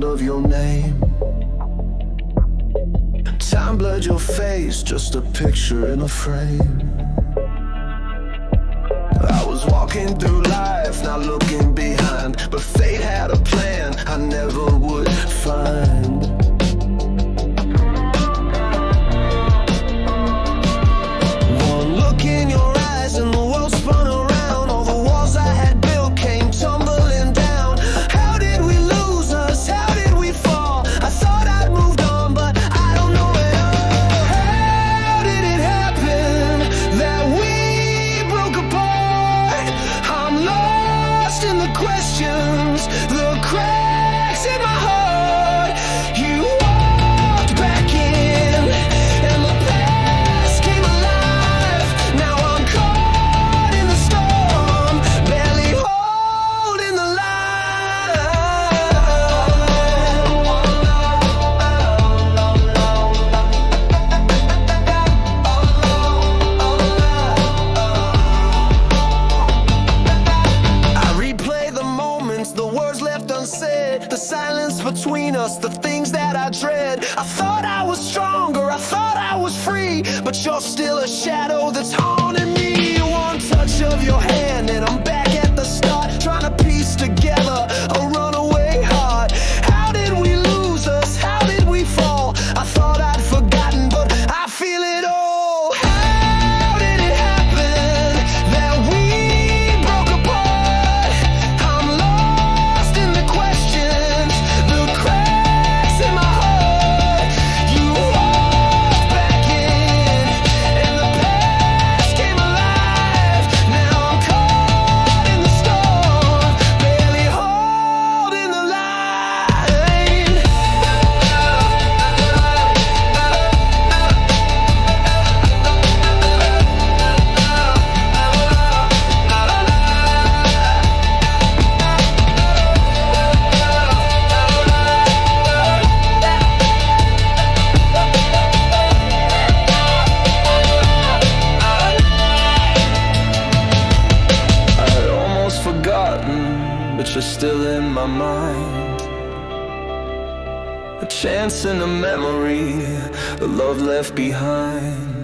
sound of your name. Time blurred your face, just a picture in a frame. I was walking through life, not looking behind, but fate had a plan I never would find. One look in your eyes and the world spun around. All the walls I had built came tumbling down. How did we lose us? How did we fall? I thought I'd moved on, but I don't know it all. How did it happen that we broke apart? I'm lost in the questions, the cracks in my heart. You walked back in, and the past came alive. Now I'm caught in the storm, barely holding the I replay the moments, the words left unsaid, the silence between us, the things that I dread. I thought I was stronger, I thought I was free, but you're still a shadow that's haunting me. One touch of your hand and I'm back at the start, trying to piece together a runaway heart. How did we lose us? How did we fall? I thought I'd forgotten, but I feel it all. How did it happen that we broke apart? I'm lost in the questions, the cracks in my heart. You walked back in, and the past came alive. Now I'm caught in the storm, barely holding the line. I'd almost forgotten, but you're still in my mind. A chance and a memory, a love left behind.